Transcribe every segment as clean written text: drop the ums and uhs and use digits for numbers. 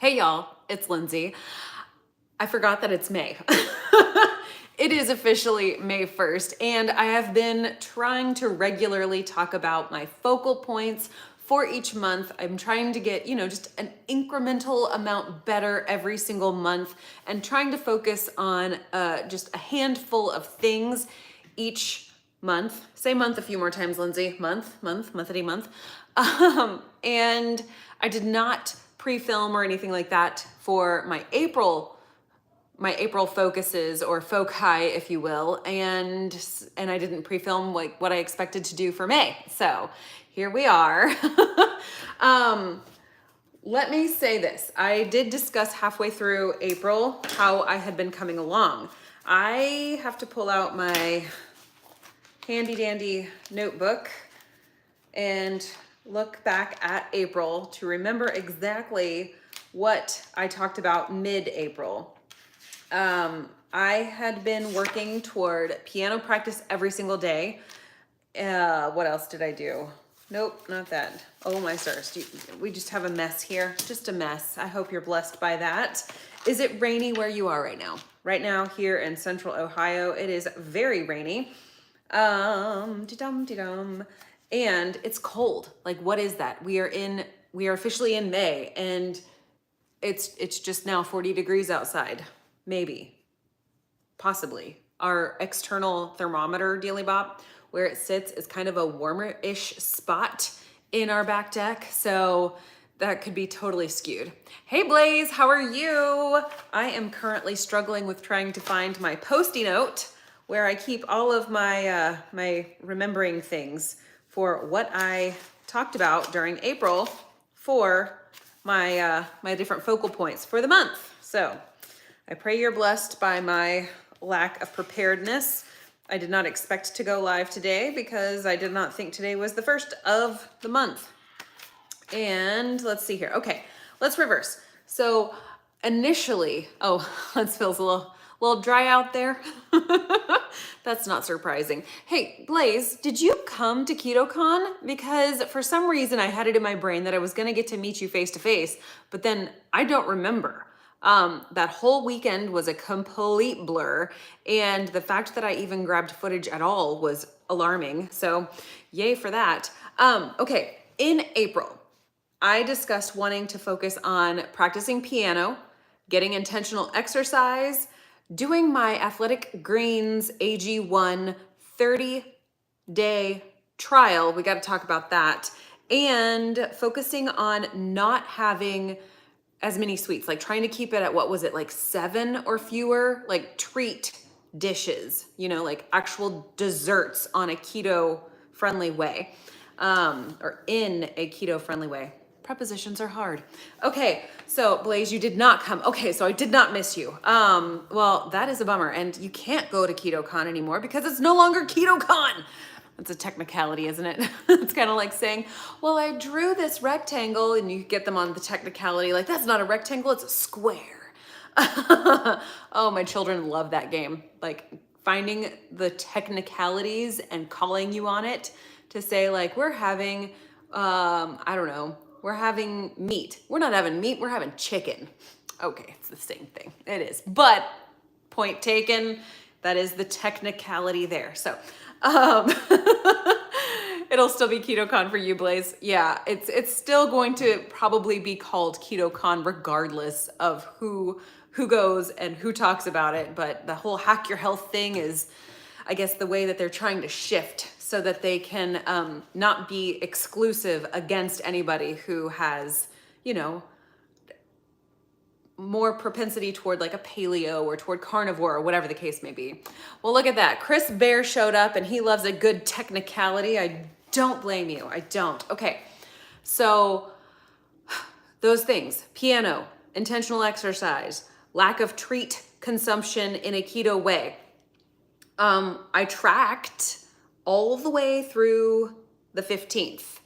Hey y'all, it's Lindsey. I forgot that it's May. It is officially May 1st, and I have been trying to regularly talk about my focal points for each month. I'm trying to get, just an incremental amount better every single month and trying to focus on just a handful of things each month. Say month a few more times, Lindsey. Monthity month. And I did not pre-film or anything like that for my April focuses or foci, if you will, and I didn't pre-film like what I expected to do for May. So here we are. Let me say this. I did discuss halfway through April how I had been coming along. I have to pull out my handy dandy notebook and look back at April to remember exactly what I talked about mid-April. I had been working toward piano practice every single day. What else did I do? Nope, not that. Oh my stars, we just have a mess here, just a mess. I hope you're blessed by that. Is it rainy where you are right now? Right now here in central Ohio, it is very rainy. And it's cold. Like, what is that? We are officially in May, and it's just now 40 degrees outside. Maybe, possibly. Our external thermometer dealy bop, where it sits, is kind of a warmer-ish spot in our back deck. So that could be totally skewed. Hey Blaze, how are you? I am currently struggling with trying to find my Post-it note where I keep all of my my remembering things for what I talked about during April for my my different focal points for the month. So I pray you're blessed by my lack of preparedness. I did not expect to go live today because I did not think today was the first of the month. And let's see here. Okay, let's reverse. So initially, that feels a little dry out there. That's not surprising. Hey, Blaze, did you come to KetoCon? Because for some reason I had it in my brain that I was gonna get to meet you face to face, but then I don't remember. That whole weekend was a complete blur, and the fact that I even grabbed footage at all was alarming. So yay for that. Okay, in April, I discussed wanting to focus on practicing piano, getting intentional exercise, doing my Athletic Greens AG1 30-day trial. We got to talk about that. And focusing on not having as many sweets, like trying to keep it at, what was it, like 7 or fewer, like treat dishes, like actual desserts on a keto-friendly way, or in a keto-friendly way. Prepositions are hard. Okay, so Blaze, you did not come. Okay, so I did not miss you. Well, that is a bummer, and you can't go to KetoCon anymore because it's no longer KetoCon. That's a technicality, isn't it? It's kind of like saying, well, I drew this rectangle, and you get them on the technicality, like, that's not a rectangle, it's a square. Oh, my children love that game. Like, finding the technicalities and calling you on it to say, like, we're having, I don't know, we're having meat. We're not having meat, we're having chicken. Okay, it's the same thing. It is. But point taken, that is the technicality there. So it'll still be KetoCon for you, Blaze. Yeah, it's still going to probably be called KetoCon regardless of who goes and who talks about it. But the whole hack your health thing is, I guess, the way that they're trying to shift so that they can not be exclusive against anybody who has, more propensity toward like a paleo or toward carnivore or whatever the case may be. Well, look at that. Chris Bear showed up and he loves a good technicality. I don't blame you. I don't. Okay. So those things, piano, intentional exercise, lack of treat consumption in a keto way. I tracked all the way through the 15th,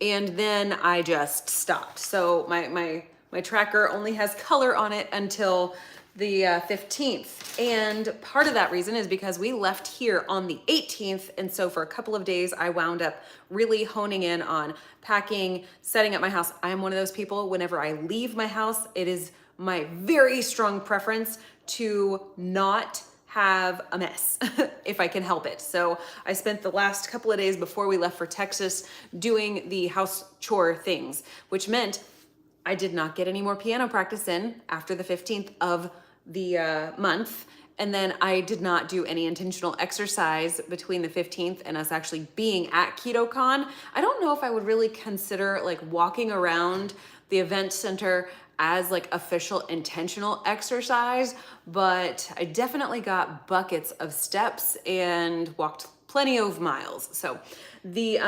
and then I just stopped. So my tracker only has color on it until 15th. And part of that reason is because we left here on the 18th. And so for a couple of days, I wound up really honing in on packing, setting up my house. I'm one of those people, whenever I leave my house, it is my very strong preference to not have a mess if I can help it. So I spent the last couple of days before we left for Texas doing the house chore things, which meant I did not get any more piano practice in after the 15th of the month. And then I did not do any intentional exercise between the 15th and us actually being at KetoCon. I don't know if I would really consider like walking around the event center as like official intentional exercise, but I definitely got buckets of steps and walked plenty of miles. So the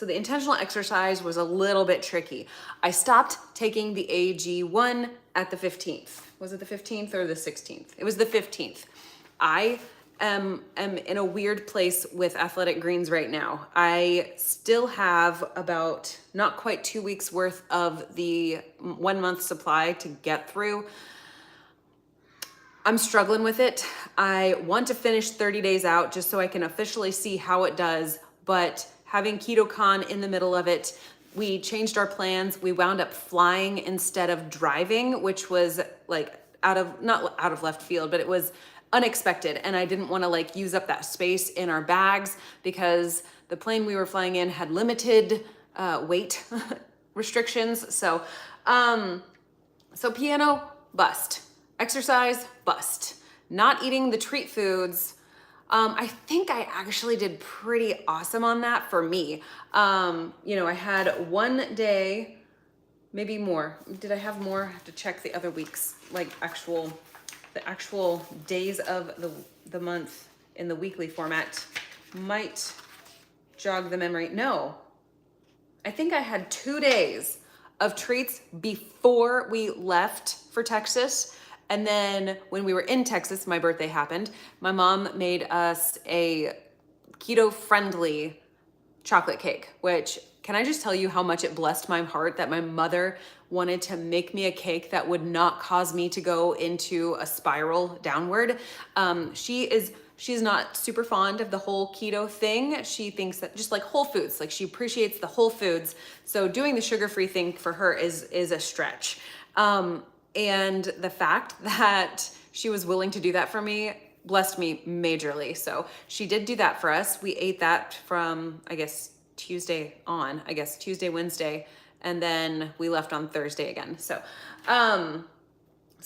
intentional exercise was a little bit tricky. I stopped taking the AG1 at the 15th. Was it the 15th or the 16th? It was the 15th. I am in a weird place with athletic greens right now. I still have about not quite 2 weeks worth of the 1 month supply to get through. I'm struggling with it. I want to finish 30 days out just so I can officially see how it does, but having KetoCon in the middle of it, we changed our plans. We wound up flying instead of driving, which was like not out of left field, but it was unexpected. And I didn't want to like use up that space in our bags because the plane we were flying in had limited weight restrictions. So piano, bust. Exercise, bust. Not eating the treat foods. I think I actually did pretty awesome on that for me. I had 1 day, maybe more. Did I have more? I have to check the other weeks, like the actual days of the month in the weekly format might jog the memory. No, I think I had 2 days of treats before we left for Texas. And then when we were in Texas, my birthday happened. My mom made us a keto-friendly chocolate cake, which, can I just tell you how much it blessed my heart that my mother wanted to make me a cake that would not cause me to go into a spiral downward. She's not super fond of the whole keto thing. She thinks that just like whole foods, like she appreciates the whole foods. So doing the sugar-free thing for her is a stretch. And the fact that she was willing to do that for me blessed me majorly. So she did do that for us. We ate that from, Tuesday, Wednesday, and then we left on Thursday again. So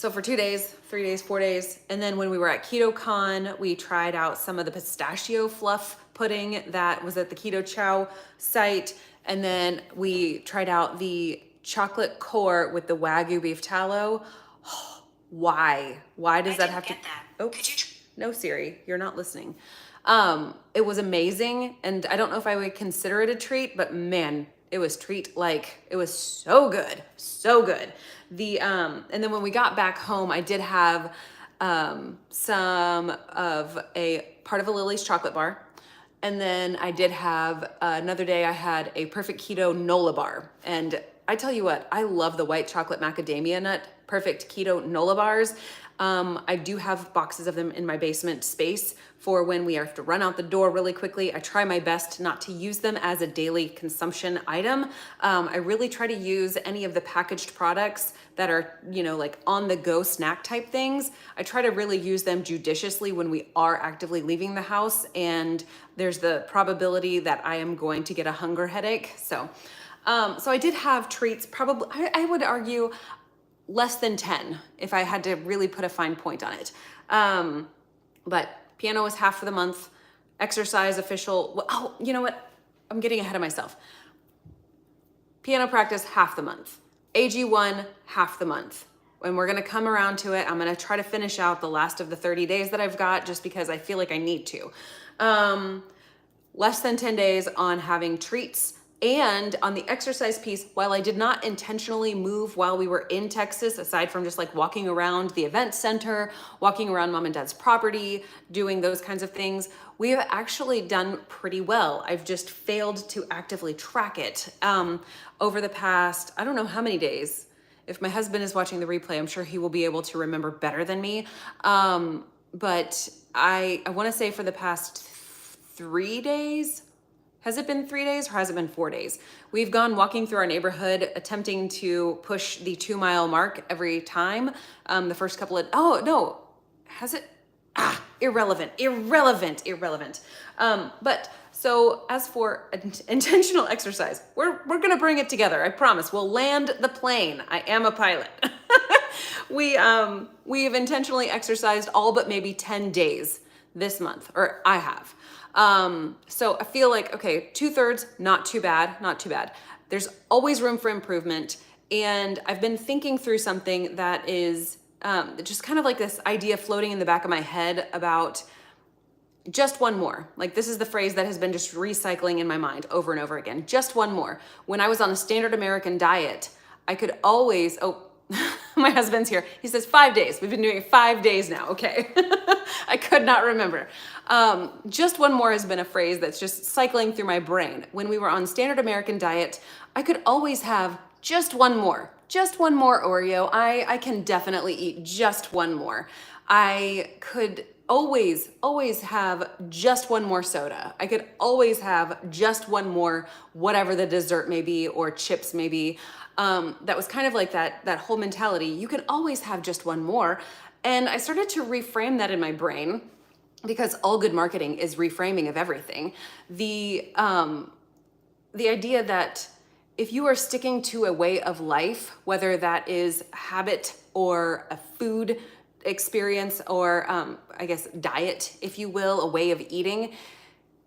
for 2 days, 3 days, 4 days. And then when we were at KetoCon, we tried out some of the pistachio fluff pudding that was at the Keto Chow site. And then we tried out the chocolate core with the Wagyu beef tallow. Why does that have to? Oops. No, Siri, you're not listening. It was amazing. And I don't know if I would consider it a treat, but man, it was it was so good. So good. And then when we got back home, I did have, some of a part of a Lily's chocolate bar. And then I did have another day I had a Perfect Keto Nola bar. And I tell you what, I love the white chocolate macadamia nut Perfect Keto Nola bars. I do have boxes of them in my basement space for when we have to run out the door really quickly. I try my best not to use them as a daily consumption item. I really try to use any of the packaged products that are, like on the go snack type things. I try to really use them judiciously when we are actively leaving the house and there's the probability that I am going to get a hunger headache. So I did have treats, probably, I would argue less than 10 if I had to really put a fine point on it. But piano was half of the month, exercise official. Oh, you know what? I'm getting ahead of myself. Piano practice, half the month. AG1, half the month. And we're gonna come around to it. I'm gonna try to finish out the last of the 30 days that I've got just because I feel like I need to. Less than 10 days on having treats. And on the exercise piece, while I did not intentionally move while we were in Texas, aside from just like walking around the event center, walking around mom and dad's property, doing those kinds of things, we have actually done pretty well. I've just failed to actively track it over the past, I don't know how many days. if my husband is watching the replay, I'm sure he will be able to remember better than me. But I want to say for the past 3 days, has it been 3 days or has it been 4 days? We've gone walking through our neighborhood, attempting to push the 2-mile mark every time. The first couple of, oh no, has it? Irrelevant. But so as for intentional exercise, we're gonna bring it together. I promise. We'll land the plane. I am a pilot. We have intentionally exercised all but maybe 10 days this month, or I have. So I feel like, okay, 2/3, not too bad. There's always room for improvement. And I've been thinking through something that is just kind of like this idea floating in the back of my head about just one more. Like, this is the phrase that has been just recycling in my mind over and over again. Just one more. When I was on a standard American diet, I could always, my husband's here. He says 5 days. We've been doing it 5 days now. Okay. I could not remember. Just one more has been a phrase that's just cycling through my brain. When we were on standard American diet, I could always have just one more Oreo. I can definitely eat just one more. I could always have just one more soda. I could always have just one more, whatever the dessert may be or chips may be. That was kind of like that whole mentality. You can always have just one more. And I started to reframe that in my brain, because all good marketing is reframing of everything. The idea that if you are sticking to a way of life, whether that is habit or a food experience or I guess diet, if you will, a way of eating,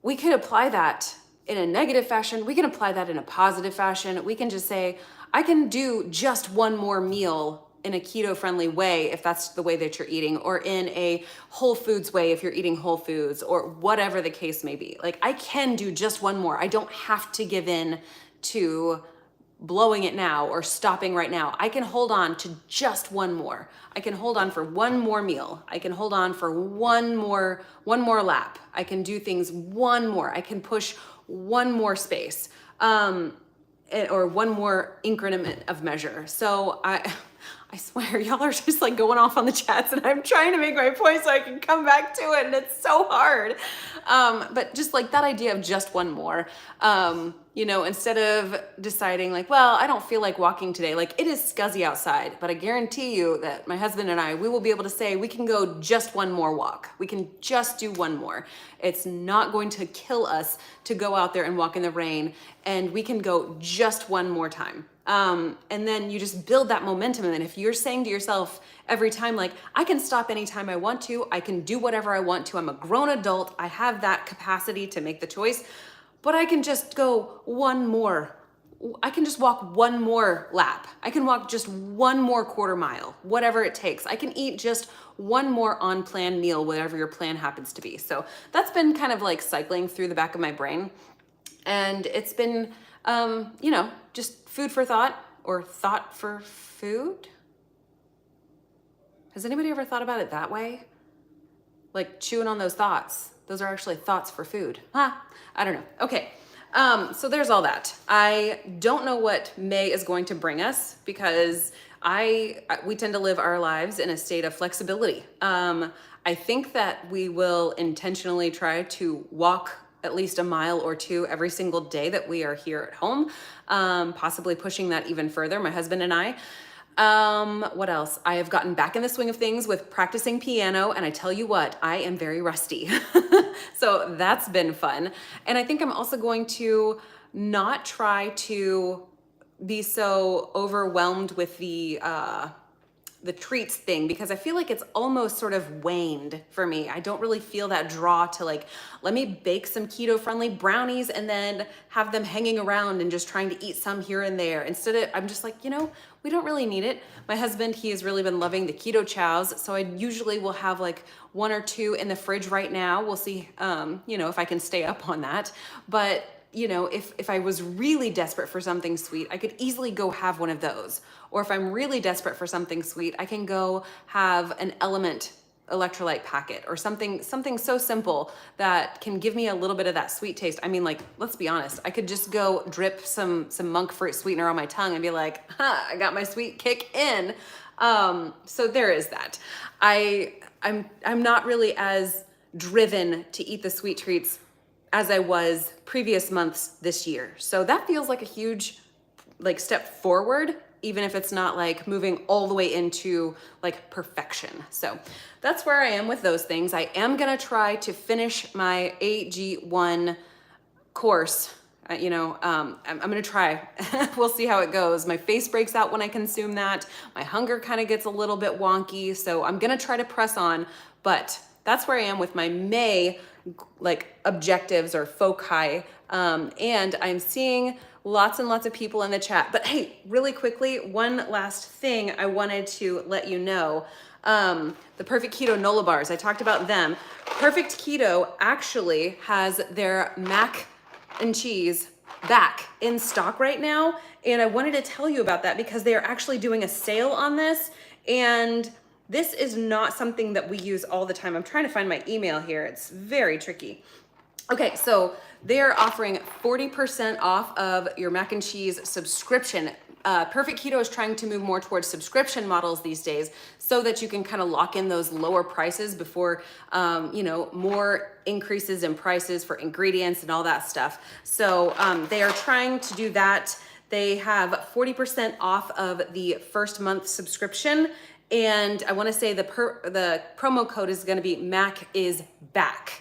we can apply that in a negative fashion. We can apply that in a positive fashion. We can just say, I can do just one more meal in a keto-friendly way if that's the way that you're eating, or in a whole foods way if you're eating whole foods, or whatever the case may be. Like, I can do just one more. I don't have to give in to blowing it now or stopping right now. I can hold on to just one more. I can hold on for one more meal. I can hold on for one more lap. I can do things one more. I can push one more space, or one more increment of measure. So I swear, y'all are just like going off on the chats, and I'm trying to make my point so I can come back to it, and it's so hard. But just like that idea of just one more, instead of deciding like, well, I don't feel like walking today. Like, it is scuzzy outside, but I guarantee you that my husband and I, we will be able to say we can go just one more walk. We can just do one more. It's not going to kill us to go out there and walk in the rain, and we can go just one more time. And then you just build that momentum. And then if you're saying to yourself every time, like, I can stop anytime I want to, I can do whatever I want to, I'm a grown adult, I have that capacity to make the choice, but I can just go one more. I can just walk one more lap. I can walk just one more quarter mile, whatever it takes. I can eat just one more on-plan meal, whatever your plan happens to be. So that's been kind of like cycling through the back of my brain. And it's been, just food for thought, or thought for food. Has anybody ever thought about it that way? Like chewing on those thoughts. Those are actually thoughts for food. I don't know. Okay. So there's all that. I don't know what May is going to bring us, because we tend to live our lives in a state of flexibility. I think that we will intentionally try to walk at least a mile or two every single day that we are here at home, possibly pushing that even further, my husband and I. What else? I have gotten back in the swing of things with practicing piano, and I tell you what, I am very rusty. So that's been fun. And I think I'm also going to not try to be so overwhelmed with the treats thing, because I feel like it's almost sort of waned for me. I don't really feel that draw to like, let me bake some keto-friendly brownies and then have them hanging around and just trying to eat some here and there. Instead, I'm just like, we don't really need it. My husband, he has really been loving the keto chows, so I usually will have like 1 or 2 in the fridge right now. We'll see, if I can stay up on that. But if I was really desperate for something sweet, I could easily go have one of those. Or if I'm really desperate for something sweet, I can go have an Element electrolyte packet or something so simple that can give me a little bit of that sweet taste. I mean, like, let's be honest, I could just go drip some monk fruit sweetener on my tongue and be like, I got my sweet kick in. So there is that. I'm not really as driven to eat the sweet treats as I was previous months this year. So that feels like a huge like step forward, even if it's not like moving all the way into like perfection. So that's where I am with those things. I am gonna try to finish my AG1 course. I'm gonna try. We'll see how it goes. My face breaks out when I consume that. My hunger kind of gets a little bit wonky. So I'm gonna try to press on, but that's where I am with my May like objectives or foci. And I'm seeing lots and lots of people in the chat. But hey, really quickly, one last thing I wanted to let you know. The Perfect Keto Nola bars, I talked about them. Perfect Keto actually has their mac and cheese back in stock right now. And I wanted to tell you about that because they are actually doing a sale on this. And this is not something that we use all the time. I'm trying to find my email here. It's very tricky. Okay, so they're offering 40% off of your mac and cheese subscription. Perfect Keto is trying to move more towards subscription models these days so that you can kind of lock in those lower prices before, more increases in prices for ingredients and all that stuff. So they are trying to do that. They have 40% off of the first month subscription. And I want to say the promo code is going to be Mac is back.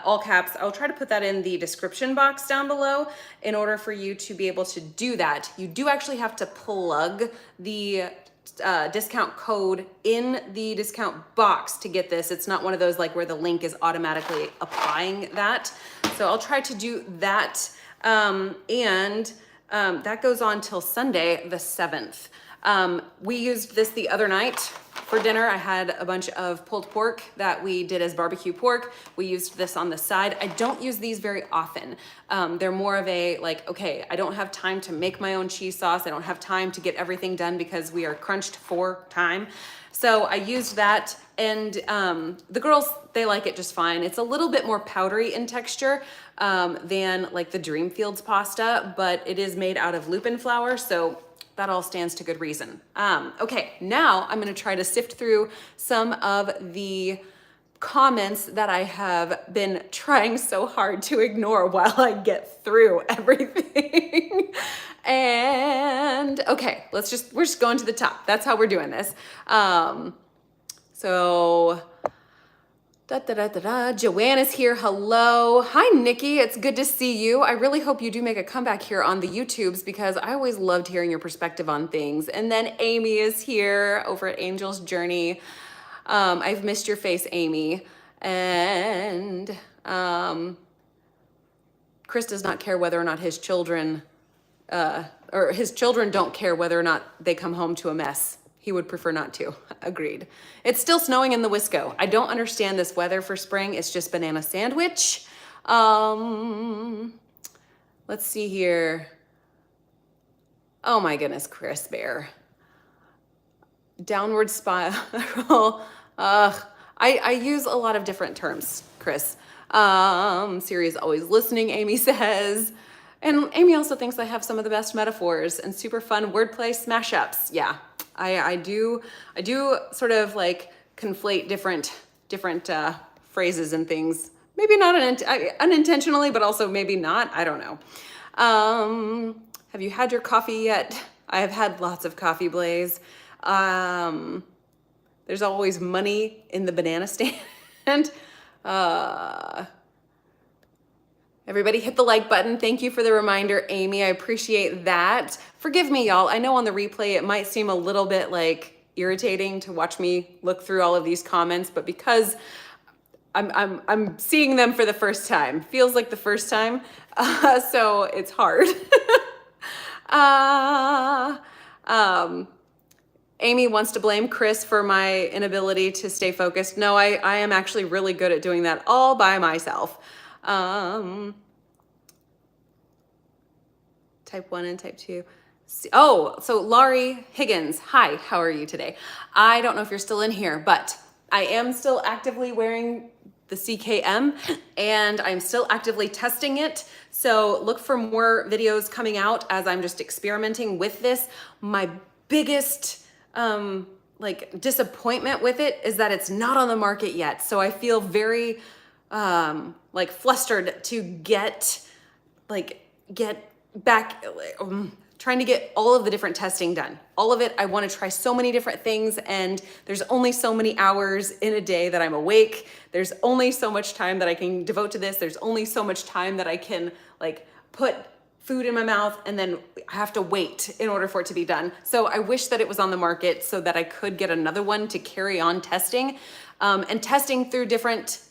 All caps. I'll try to put that in the description box down below in order for you to be able to do that. You do actually have to plug the discount code in the discount box to get this. It's not one of those like where the link is automatically applying that. So I'll try to do that. That goes on till Sunday, the 7th. We used this the other night for dinner. I had a bunch of pulled pork that we did as barbecue pork. We used this on the side. I don't use these very often. They're more of a like, okay, I don't have time to make my own cheese sauce. I don't have time to get everything done because we are crunched for time. So I used that, and the girls, they like it just fine. It's a little bit more powdery in texture than like the Dreamfields pasta, but it is made out of lupin flour, so that all stands to good reason. Okay, now I'm gonna try to sift through some of the comments that I have been trying so hard to ignore while I get through everything. And okay, we're just going to the top. That's how we're doing this. Joanna's here. Hello. Hi, Nikki. It's good to see you. I really hope you do make a comeback here on the YouTubes because I always loved hearing your perspective on things. And then Amy is here over at Angel's Journey. I've missed your face, Amy. And Chris does not care whether or not his children, or his children don't care whether or not they come home to a mess. He would prefer not to. Agreed. It's still snowing in the Wisco. I don't understand this weather for spring. It's just banana sandwich. Let's see here. Oh my goodness, Chris Bear. Downward spiral. I use a lot of different terms, Chris. Siri is always listening, Amy says. And Amy also thinks I have some of the best metaphors and super fun wordplay smash ups. Yeah. I do sort of like conflate different phrases and things. Maybe not unintentionally, but also maybe not. I don't know. Have you had your coffee yet? I have had lots of coffee, Blaze. There's always money in the banana stand. Everybody hit the like button. Thank you for the reminder, Amy. I appreciate that. Forgive me, y'all. I know on the replay it might seem a little bit like irritating to watch me look through all of these comments, but because I'm seeing them for the first time, feels like the first time, so it's hard. Amy wants to blame Chris for my inability to stay focused. No, I am actually really good at doing that all by myself. Type 1 and type 2. Oh, so Laurie Higgins, hi, how are you today? I don't know if you're still in here, but I am still actively wearing the CKM and I'm still actively testing it. So look for more videos coming out as I'm just experimenting with this. My biggest like disappointment with it is that it's not on the market yet. So I feel very like flustered to get back, trying to get all of the different testing done. All of it, I want to try so many different things, and there's only so many hours in a day that I'm awake. There's only so much time that I can devote to this. There's only so much time that I can like put food in my mouth, and then I have to wait in order for it to be done. So I wish that it was on the market so that I could get another one to carry on testing, and testing through different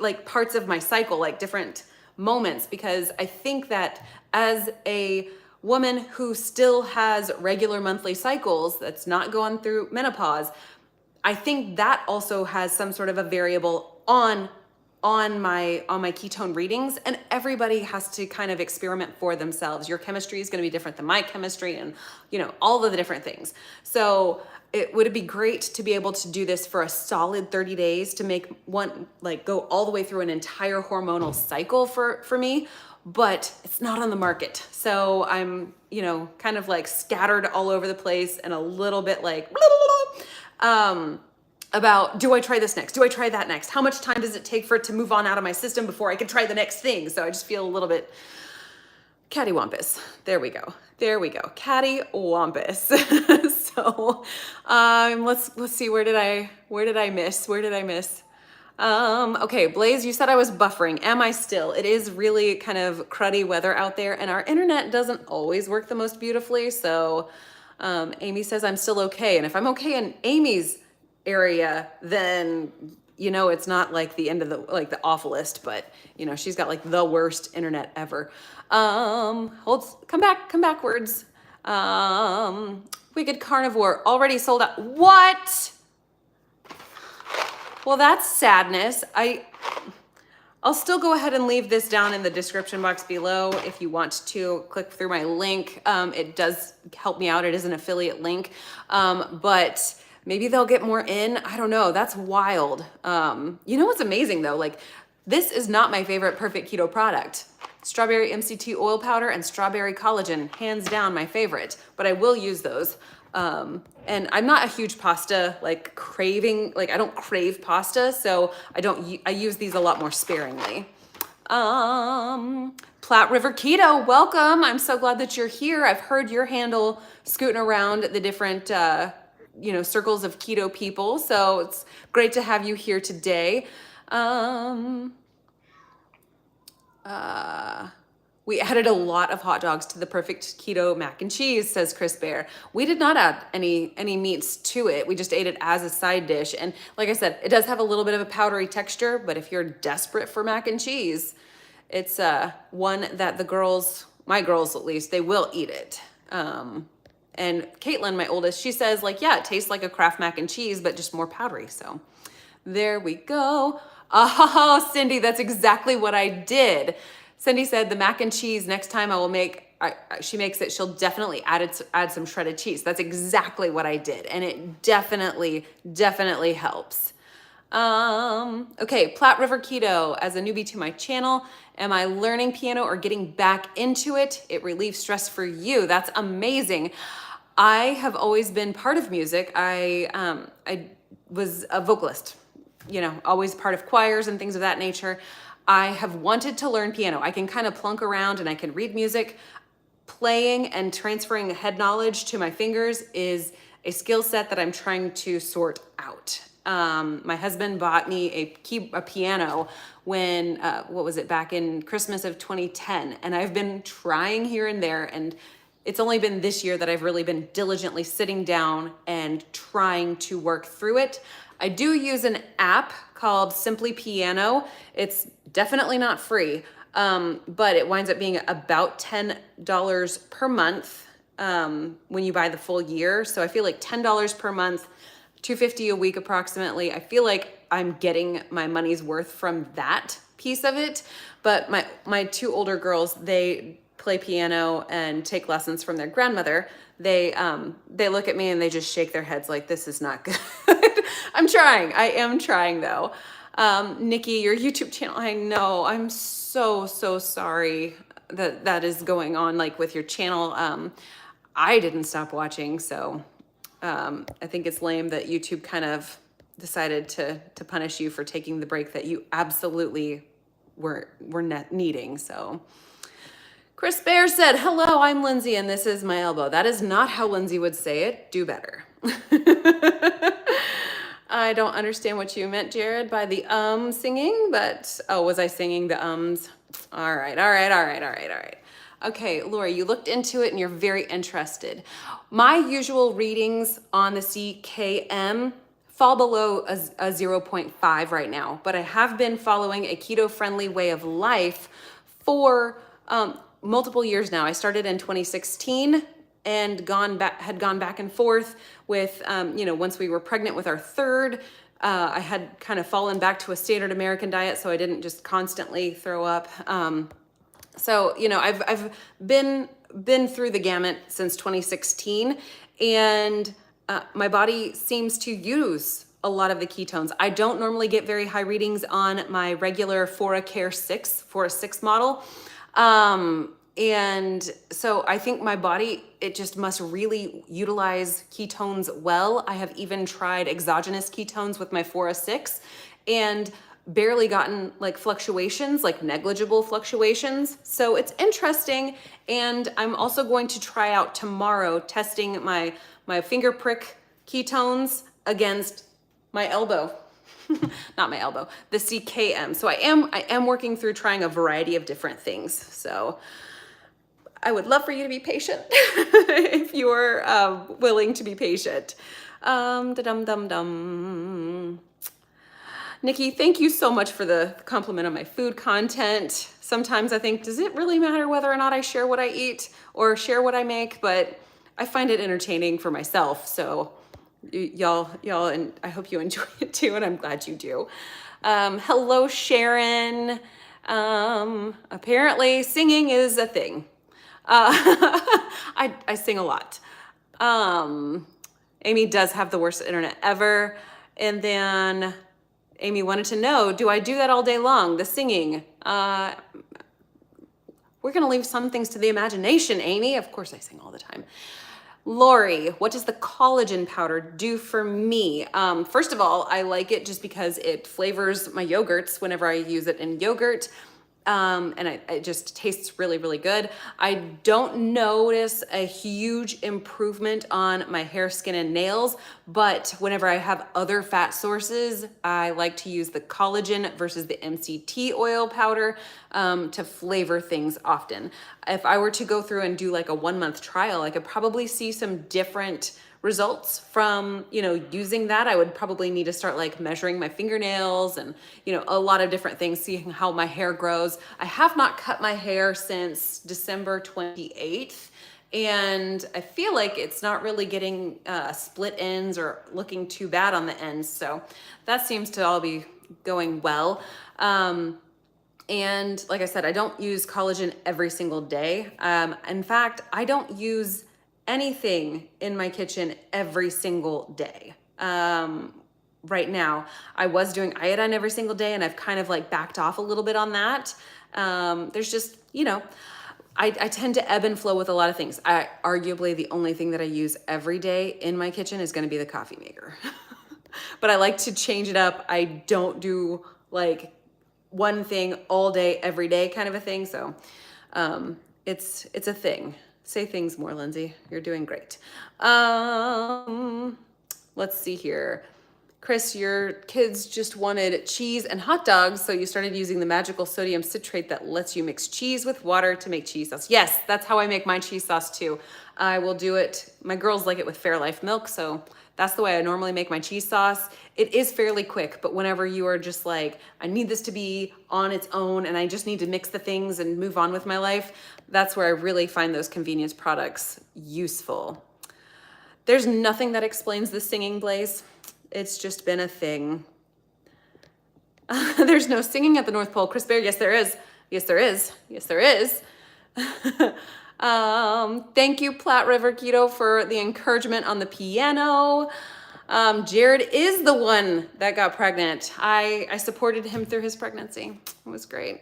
like parts of my cycle, like different moments, because I think that as a woman who still has regular monthly cycles, that's not going through menopause, I think that also has some sort of a variable on my ketone readings, and everybody has to kind of experiment for themselves. Your chemistry is going to be different than my chemistry, and all of the different things. So it would be great to be able to do this for a solid 30 days to make one, like, go all the way through an entire hormonal cycle for me, but it's not on the market. So I'm, kind of like scattered all over the place and a little bit like, about, do I try this next? Do I try that next? How much time does it take for it to move on out of my system before I can try the next thing? So I just feel a little bit cattywampus. There we go. Cattywampus. So, let's see, where did I miss? Okay, Blaze, you said I was buffering. Am I still? It is really kind of cruddy weather out there, and our internet doesn't always work the most beautifully. So, Amy says I'm still okay. And if I'm okay in Amy's area, then it's not like the end of the awfulest, but she's got like the worst internet ever. Come backwards. Wicked Carnivore already sold out. What? Well, that's sadness. I'll still go ahead and leave this down in the description box below if you want to click through my link. It does help me out. It is an affiliate link, but maybe they'll get more in. I don't know. That's wild. What's amazing though? Like, this is not my favorite perfect keto product. Strawberry MCT oil powder and strawberry collagen, hands down my favorite, but I will use those. And I'm not a huge pasta craving, I don't crave pasta, so I use these a lot more sparingly. Platte River Keto, welcome. I'm so glad that you're here. I've heard your handle scooting around the different, circles of keto people. So it's great to have you here today. We added a lot of hot dogs to the perfect keto mac and cheese, says Chris Bear. We did not add any meats to it. We just ate it as a side dish. And like I said, it does have a little bit of a powdery texture, but if you're desperate for mac and cheese, it's one that my girls at least, they will eat it. And Caitlin, my oldest, she says yeah, it tastes like a Kraft mac and cheese, but just more powdery. So there we go. Oh, Cindy, that's exactly what I did. Cindy said the mac and cheese, next time I will she makes it, she'll definitely add some shredded cheese. That's exactly what I did. And it definitely helps. Okay, Platte River Keto, as a newbie to my channel, am I learning piano or getting back into it? It relieves stress for you. That's amazing. I have always been part of music. I was a vocalist, always part of choirs and things of that nature. I have wanted to learn piano. I can kind of plunk around and I can read music. Playing and transferring head knowledge to my fingers is a skill set that I'm trying to sort out. My husband bought me a piano when, back in Christmas of 2010. And I've been trying here and there, and it's only been this year that I've really been diligently sitting down and trying to work through it. I do use an app called Simply Piano. It's definitely not free, but it winds up being about $10 per month when you buy the full year. So I feel like $10 per month, $250 a week approximately. I feel like I'm getting my money's worth from that piece of it. But my two older girls, they play piano and take lessons from their grandmother. They look at me and they just shake their heads like, this is not good. I'm trying. I am trying though. Nikki, your YouTube channel, I know. I'm so sorry that that is going on like with your channel. I didn't stop watching, so I think it's lame that YouTube kind of decided to punish you for taking the break that you absolutely were needing. So Chris Bear said, "Hello, I'm Lindsey and this is my elbow." That is not how Lindsey would say it. Do better. I don't understand what you meant, Jared, by the singing, but oh, was I singing the ums? All right. Okay, Lori, you looked into it and you're very interested. My usual readings on the CKM fall below a 0.5 right now, but I have been following a keto-friendly way of life for multiple years now. I started in 2016 and had gone back and forth with, once we were pregnant with our third, I had kind of fallen back to a standard American diet, so I didn't just constantly throw up. So, I've been through the gamut since 2016, and my body seems to use a lot of the ketones. I don't normally get very high readings on my regular Fora 6 model. And so I think my body, it just must really utilize ketones well. I have even tried exogenous ketones with my Fora 6 and barely gotten like fluctuations, like negligible fluctuations. So it's interesting. And I'm also going to try out tomorrow testing my finger prick ketones against my elbow. Not my elbow, the CKM. So I am working through trying a variety of different things. So I would love for you to be patient if you're willing to be patient. Nikki, thank you so much for the compliment on my food content. Sometimes I think, does it really matter whether or not I share what I eat or share what I make? But I find it entertaining for myself. So y'all, and I hope you enjoy it too, and I'm glad you do. Hello, Sharon. Apparently singing is a thing. I sing a lot. Amy does have the worst internet ever. And then Amy wanted to know, do I do that all day long, the singing? We're gonna leave some things to the imagination, Amy. Of course I sing all the time. Lori, what does the collagen powder do for me? First of all, I like it just because it flavors my yogurts whenever I use it in yogurt. And it just tastes really, really good. I don't notice a huge improvement on my hair, skin, and nails, but whenever I have other fat sources, I like to use the collagen versus the MCT oil powder to flavor things often. If I were to go through and do like a 1-month trial, I could probably see some different results from, using that. I would probably need to start like measuring my fingernails and, a lot of different things, seeing how my hair grows. I have not cut my hair since December 28th. And I feel like it's not really getting split ends or looking too bad on the ends. So that seems to all be going well. And like I said, I don't use collagen every single day. In fact, I don't use anything in my kitchen every single day. Right now, I was doing iodine every single day, and I've kind of like backed off a little bit on that. There's just, I tend to ebb and flow with a lot of things. Arguably the only thing that I use every day in my kitchen is going to be the coffee maker. But I like to change it up. I don't do like one thing all day, every day kind of a thing. So it's a thing. Say things more, Lindsey. You're doing great. Let's see here. Chris, your kids just wanted cheese and hot dogs, so you started using the magical sodium citrate that lets you mix cheese with water to make cheese sauce. Yes, that's how I make my cheese sauce too. I will do it. My girls like it with Fairlife milk, so that's the way I normally make my cheese sauce. It is fairly quick, but whenever you are just like, I need this to be on its own and I just need to mix the things and move on with my life, that's where I really find those convenience products useful. There's nothing that explains the singing, Blaze. It's just been a thing. There's no singing at the North Pole. Chris Bear, yes, there is. Yes, there is. Yes, there is. Thank you, Platte River Keto, for the encouragement on the piano. Jared is the one that got pregnant. I supported him through his pregnancy. It was great.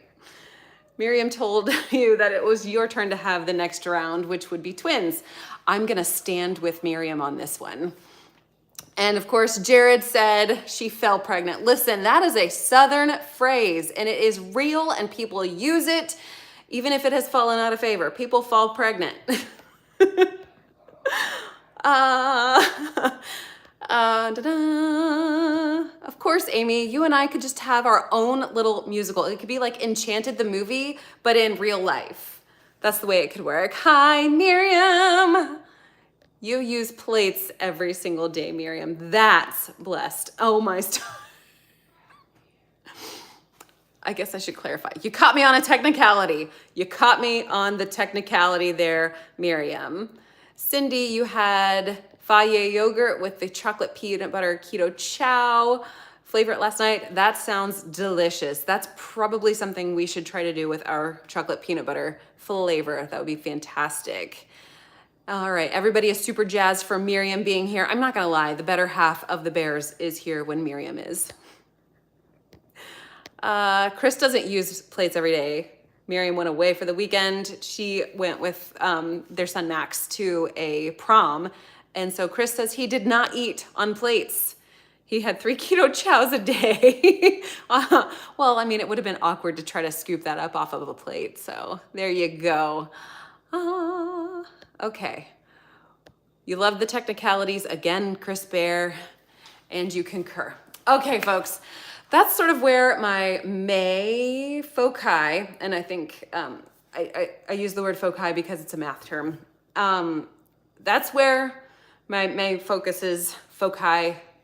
Miriam told you that it was your turn to have the next round, which would be twins. I'm gonna stand with Miriam on this one. And of course, Jared said she fell pregnant. Listen, that is a Southern phrase and it is real and people use it, even if it has fallen out of favor. People fall pregnant. Of course, Amy, you and I could just have our own little musical. It could be like Enchanted the movie, but in real life. That's the way it could work. Hi, Miriam. You use plates every single day, Miriam. That's blessed. Oh my I guess I should clarify. You caught me on a technicality. You caught me on the technicality there, Miriam. Cindy, you had Foci yogurt with the chocolate peanut butter keto chow flavor it last night. That sounds delicious. That's probably something we should try to do with our chocolate peanut butter flavor. That would be fantastic. All right, everybody is super jazzed for Miriam being here. I'm not gonna lie, the better half of the Bears is here when Miriam is. Chris doesn't use plates every day. Miriam went away for the weekend. She went with their son Max to a prom. And so Chris says he did not eat on plates. He had 3 keto chows a day. Well, I mean, it would have been awkward to try to scoop that up off of a plate. So there you go. Okay. You love the technicalities. Again, Chris Bear, and you concur. Okay, folks. That's sort of where my May foci, and I think I use the word foci because it's a math term. That's where my May foci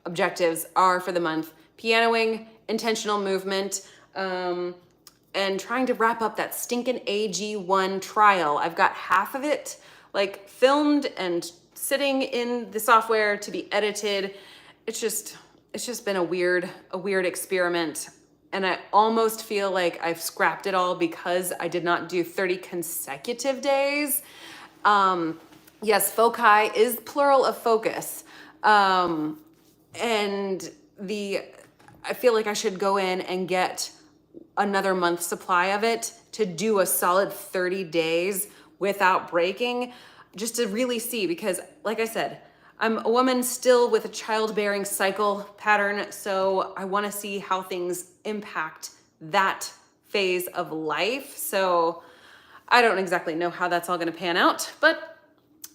objectives are for the month. Pianoing, intentional movement, and trying to wrap up that stinking AG1 trial. I've got half of it like filmed and sitting in the software to be edited. It's just been a weird experiment. And I almost feel like I've scrapped it all because I did not do 30 consecutive days. Yes, foci is plural of focus. And I feel like I should go in and get another month's supply of it to do a solid 30 days without breaking, just to really see, because like I said, I'm a woman still with a childbearing cycle pattern, so I want to see how things impact that phase of life. So I don't exactly know how that's all going to pan out, but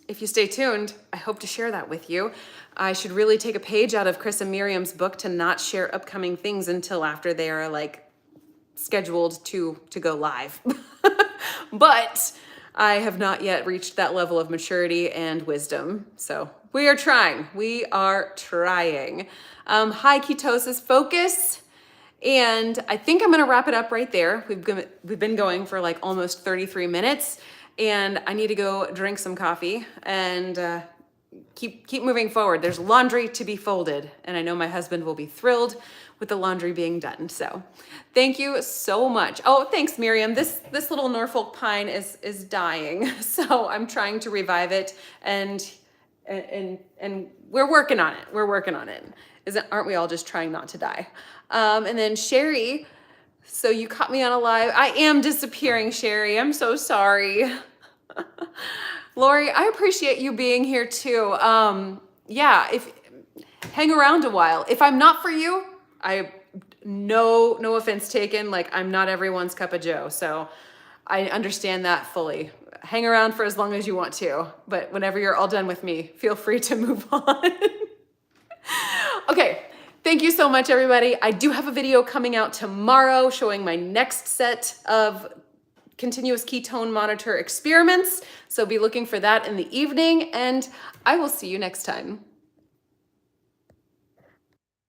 if you stay tuned, I hope to share that with you. I should really take a page out of Chris and Miriam's book to not share upcoming things until after they are like scheduled to go live. But I have not yet reached that level of maturity and wisdom. So we are trying. High ketosis focus. And I think I'm going to wrap it up right there. We've been going for like almost 33 minutes and I need to go drink some coffee and keep moving forward. There's laundry to be folded and I know my husband will be thrilled with the laundry being done. So thank you so much. Oh, thanks, Miriam. This little Norfolk pine is dying. So I'm trying to revive it and we're working on it. Aren't we all just trying not to die? And then Sherry, so you caught me on a live. I am disappearing, Sherry. I'm so sorry. Lori, I appreciate you being here too. Yeah, hang around a while. If I'm not for you, no offense taken, like I'm not everyone's cup of joe. So I understand that fully. Hang around for as long as you want to, but whenever you're all done with me, feel free to move on. Okay, thank you so much, everybody. I do have a video coming out tomorrow showing my next set of continuous ketone monitor experiments. So be looking for that in the evening, and I will see you next time.